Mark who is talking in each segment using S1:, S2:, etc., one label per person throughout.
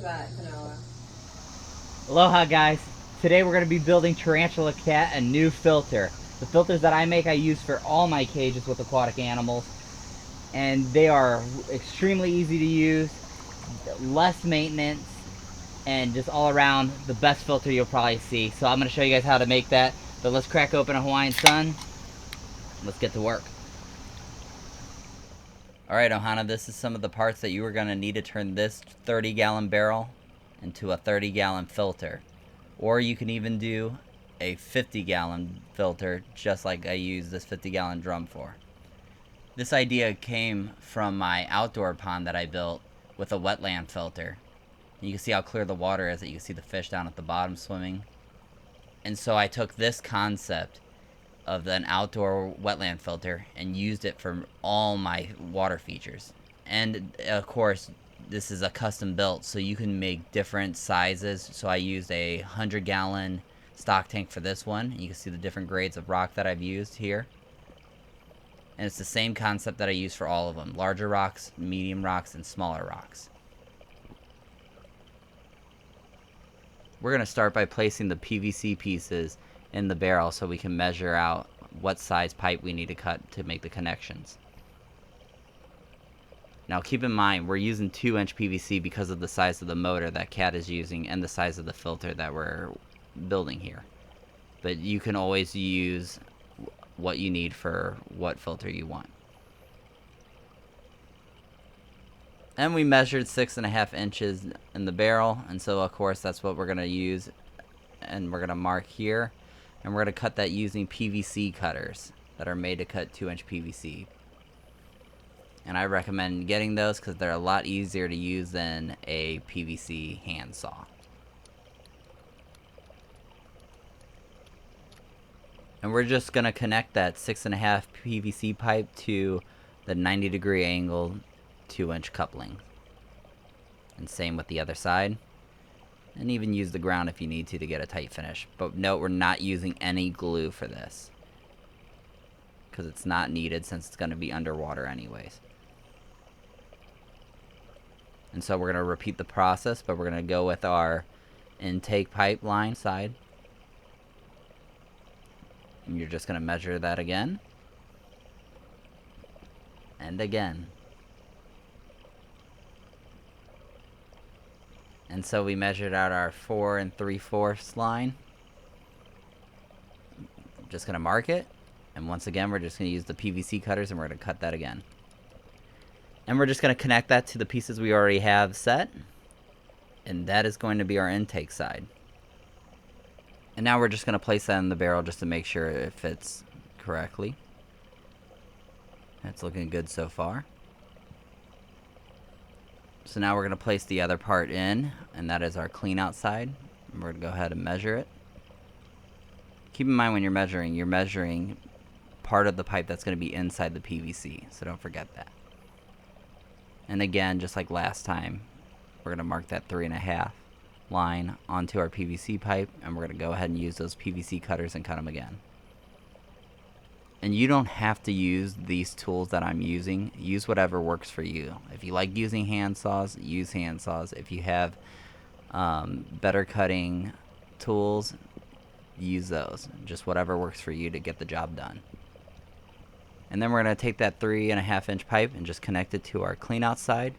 S1: was that, Canoa?
S2: Aloha guys! Today we're going to be building Tarantula Kat a new filter. The filters that I make I use for all my cages with aquatic animals, and they are extremely easy to use, less maintenance, and just all around the best filter you'll probably see. So I'm going to show you guys how to make that, but let's crack open a Hawaiian Sun. Let's get to work. Alright Ohana, this is some of the parts that you are going to need to turn this 30-gallon barrel into a 30-gallon filter. Or you can even do a 50-gallon filter, just like I use this 50-gallon drum for. This idea came from my outdoor pond that I built with a wetland filter. You can see how clear the water is, that you can see the fish down at the bottom swimming. And so I took this concept of an outdoor wetland filter and used it for all my water features. And of course, this is a custom built, so you can make different sizes. So I used a 100-gallon stock tank for this one. You can see the different grades of rock that I've used here. And it's the same concept that I use for all of them. Larger rocks, medium rocks, and smaller rocks. We're going to start by placing the PVC pieces in the barrel so we can measure out what size pipe we need to cut to make the connections. Now keep in mind, we're using 2-inch PVC because of the size of the motor that Kat is using and the size of the filter that we're building here. But you can always use what you need for what filter you want. And we measured 6.5 inches in the barrel, and so of course that's what we're going to use, and we're going to mark here, and we're going to cut that using PVC cutters that are made to cut 2-inch PVC. And I recommend getting those because they're a lot easier to use than a PVC handsaw. And we're just going to connect that 6.5 PVC pipe to the 90-degree angle 2-inch coupling. And same with the other side. And even use the ground if you need to get a tight finish. But note, we're not using any glue for this, because it's not needed since it's going to be underwater anyways. And so we're going to repeat the process, but we're going to go with our intake pipeline side. And you're just going to measure that again. And again. And so we measured out our 4 3/4 line. I'm just going to mark it. And once again, we're just going to use the PVC cutters and we're going to cut that again. And we're just going to connect that to the pieces we already have set. And that is going to be our intake side. And now we're just going to place that in the barrel just to make sure it fits correctly. That's looking good so far. So now we're going to place the other part in, and that is our clean out side. And we're going to go ahead and measure it. Keep in mind when you're measuring part of the pipe that's going to be inside the PVC, so don't forget that. And again, just like last time, we're going to mark that 3.5 line onto our PVC pipe, and we're going to go ahead and use those PVC cutters and cut them again. And you don't have to use these tools that I'm using. Use whatever works for you. If you like using hand saws, use hand saws. If you have better cutting tools, use those. Just whatever works for you to get the job done. And then we're going to take that 3.5-inch pipe and just connect it to our clean out side.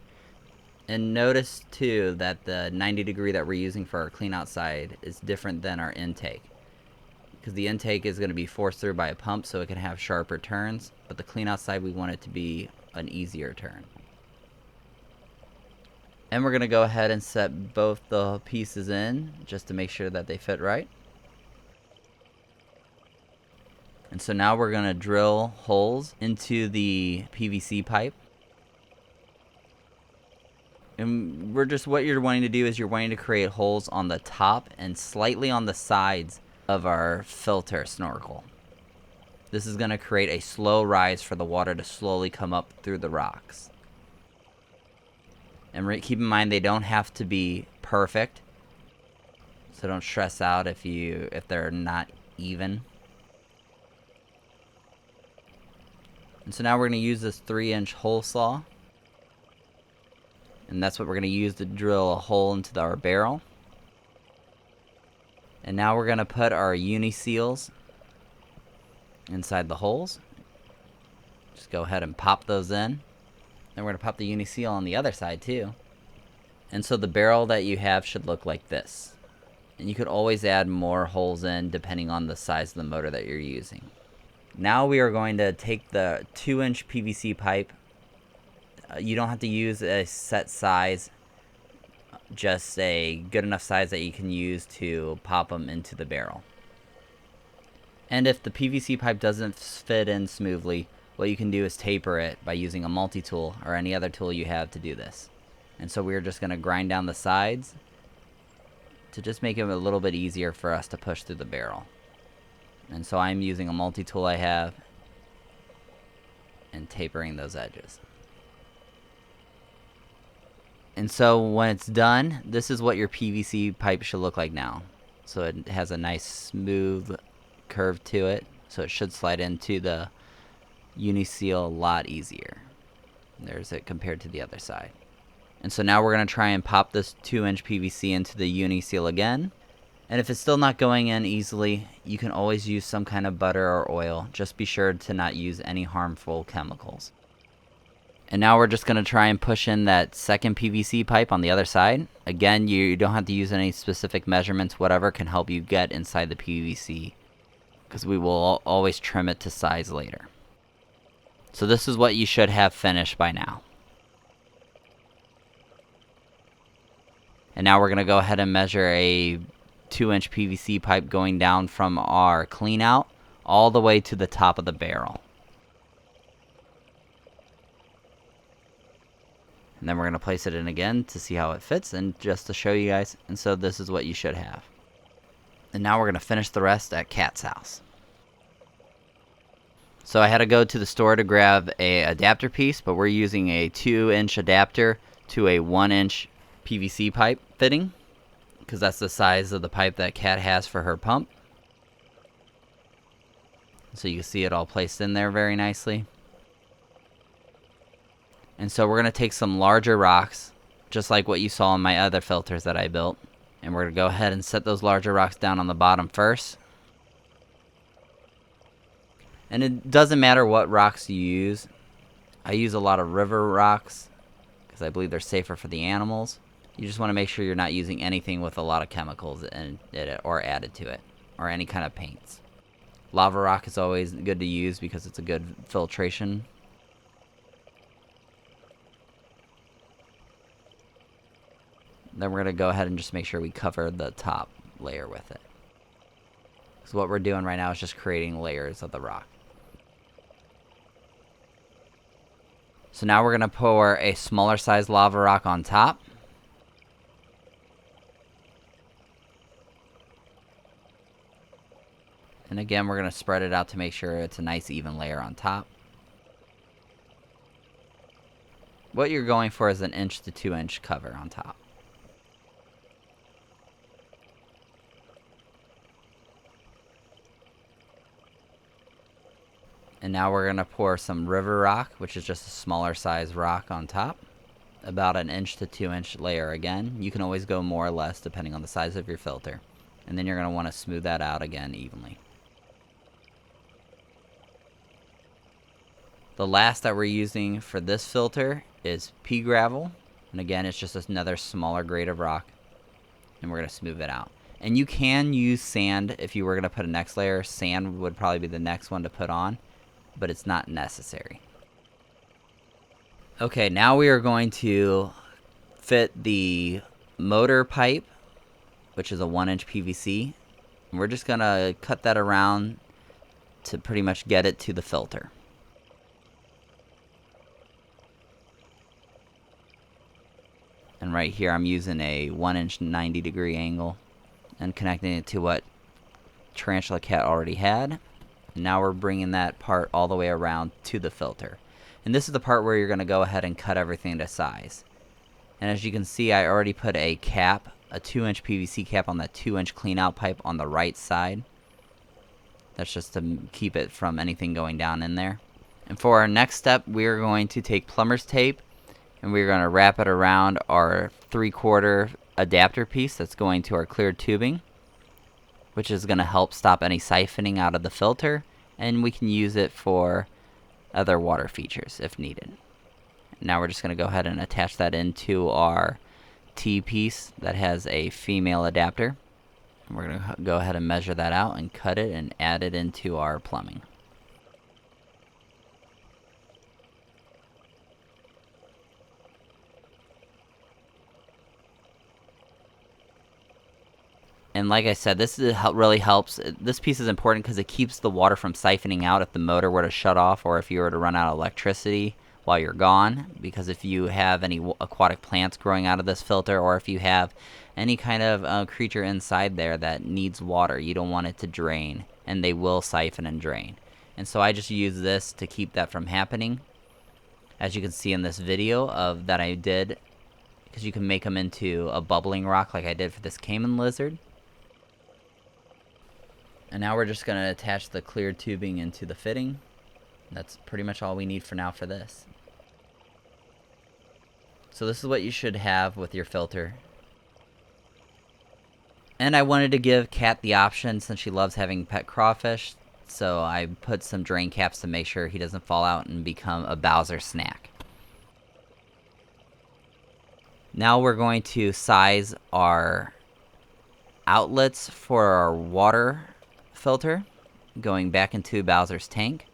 S2: And notice too that the 90-degree that we're using for our clean out side is different than our intake. Because the intake is going to be forced through by a pump so it can have sharper turns, but the clean out side we want it to be an easier turn. And we're going to go ahead and set both the pieces in just to make sure that they fit right. And so now we're going to drill holes into the PVC pipe. And what you're wanting to do is you're wanting to create holes on the top and slightly on the sides of our filter snorkel. This is going to create a slow rise for the water to slowly come up through the rocks. And keep in mind, they don't have to be perfect, so don't stress out if they're not even. And so now we're going to use this 3-inch hole saw. And that's what we're going to use to drill a hole into our barrel. And now we're going to put our Uniseals inside the holes. Just go ahead and pop those in. Then we're going to pop the Uniseal on the other side too. And so the barrel that you have should look like this. And you could always add more holes in depending on the size of the motor that you're using. Now we are going to take the 2-inch PVC pipe. You don't have to use a set size, just a good enough size that you can use to pop them into the barrel. And if the PVC pipe doesn't fit in smoothly, what you can do is taper it by using a multi-tool or any other tool you have to do this. And so we're just going to grind down the sides to just make it a little bit easier for us to push through the barrel. And so I'm using a multi-tool I have and tapering those edges. And so when it's done, this is what your PVC pipe should look like now. So it has a nice smooth curve to it, so it should slide into the Uniseal a lot easier. There's it compared to the other side. And so now we're going to try and pop this 2-inch PVC into the Uniseal again. And if it's still not going in easily, you can always use some kind of butter or oil. Just be sure to not use any harmful chemicals. And now we're just going to try and push in that second PVC pipe on the other side. Again, you don't have to use any specific measurements. Whatever can help you get inside the PVC, because we will always trim it to size later. So this is what you should have finished by now. And now we're going to go ahead and measure a 2-inch PVC pipe going down from our clean out all the way to the top of the barrel. And then we're going to place it in again to see how it fits and just to show you guys. And so this is what you should have. And now we're going to finish the rest at Kat's house. So I had to go to the store to grab a adapter piece, but we're using a 2-inch adapter to a 1-inch PVC pipe fitting, because that's the size of the pipe that Kat has for her pump. So you can see it all placed in there very nicely. And so we're going to take some larger rocks, just like what you saw in my other filters that I built. And we're going to go ahead and set those larger rocks down on the bottom first. And it doesn't matter what rocks you use. I use a lot of river rocks because I believe they're safer for the animals. You just want to make sure you're not using anything with a lot of chemicals in it or added to it, or any kind of paints. Lava rock is always good to use because it's a good filtration. Then we're going to go ahead and just make sure we cover the top layer with it. So what we're doing right now is just creating layers of the rock. So now we're going to pour a smaller size lava rock on top. And again, we're going to spread it out to make sure it's a nice even layer on top. What you're going for is an 1 to 2 inch cover on top. And now we're going to pour some river rock, which is just a smaller size rock on top. About an 1 to 2 inch layer again. You can always go more or less depending on the size of your filter. And then you're going to want to smooth that out again evenly. The last that we're using for this filter is pea gravel. And again, it's just another smaller grade of rock. And we're going to smooth it out. And you can use sand if you were going to put a next layer. Sand would probably be the next one to put on, but it's not necessary. Okay, now we are going to fit the motor pipe, which is a 1-inch PVC. And we're just going to cut that around to pretty much get it to the filter. And right here I'm using a 1-inch 90-degree angle and connecting it to what Tarantula Kat already had. Now we're bringing that part all the way around to the filter. And this is the part where you're going to go ahead and cut everything to size. And as you can see, I already put a cap, a 2-inch PVC cap on that 2-inch clean out pipe on the right side. That's just to keep it from anything going down in there. And for our next step, we're going to take plumber's tape and we're going to wrap it around our 3/4 adapter piece that's going to our clear tubing, which is going to help stop any siphoning out of the filter, and we can use it for other water features if needed. Now we're just going to go ahead and attach that into our T-piece that has a female adapter. And we're going to go ahead and measure that out and cut it and add it into our plumbing. And like I said, this really helps. This piece is important because it keeps the water from siphoning out if the motor were to shut off or if you were to run out of electricity while you're gone. Because if you have any aquatic plants growing out of this filter, or if you have any kind of creature inside there that needs water, you don't want it to drain, and they will siphon and drain. And so I just use this to keep that from happening. As you can see in this video that I did, because you can make them into a bubbling rock like I did for this caiman lizard. And now we're just going to attach the clear tubing into the fitting. That's pretty much all we need for now for this. So this is what you should have with your filter. And I wanted to give Kat the option since she loves having pet crawfish. So I put some drain caps to make sure he doesn't fall out and become a Bowser snack. Now we're going to size our outlets for our water filter going back into Bowser's tank.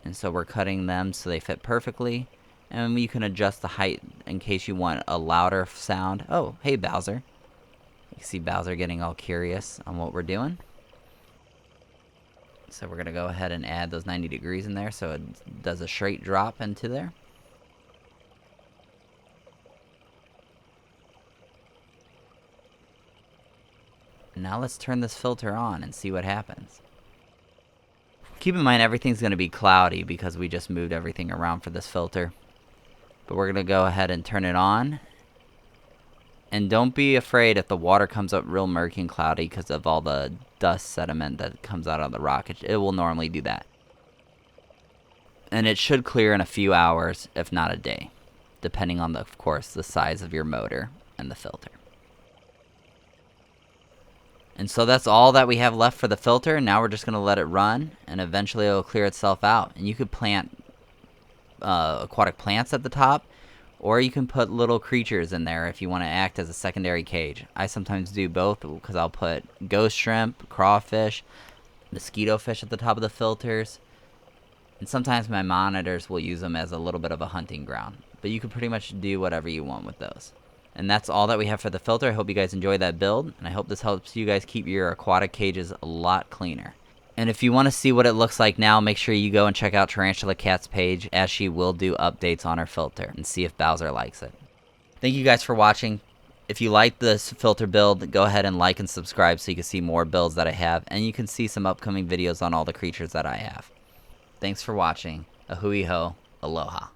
S2: And so we're cutting them so they fit perfectly. And you can adjust the height in case you want a louder sound. Oh, hey Bowser. You see Bowser getting all curious on what we're doing. So we're going to go ahead and add those 90 degrees in there so it does a straight drop into there. Now let's turn this filter on and see what happens. Keep in mind everything's going to be cloudy because we just moved everything around for this filter. But we're going to go ahead and turn it on. And don't be afraid if the water comes up real murky and cloudy because of all the dust sediment that comes out of the rock. It will normally do that. And it should clear in a few hours, if not a day, depending on, of course, the size of your motor and the filter. And so that's all that we have left for the filter. Now we're just going to let it run, and eventually it will clear itself out. And you could plant aquatic plants at the top, or you can put little creatures in there if you want to act as a secondary cage. I sometimes do both because I'll put ghost shrimp, crawfish, mosquito fish at the top of the filters. And sometimes my monitors will use them as a little bit of a hunting ground. But you can pretty much do whatever you want with those. And that's all that we have for the filter. I hope you guys enjoyed that build, and I hope this helps you guys keep your aquatic cages a lot cleaner. And if you want to see what it looks like now, make sure you go and check out Tarantula Kat's page, as she will do updates on her filter and see if Bowser likes it. Thank you guys for watching. If you like this filter build, go ahead and like and subscribe so you can see more builds that I have, and you can see some upcoming videos on all the creatures that I have. Thanks for watching. A hui ho. Aloha.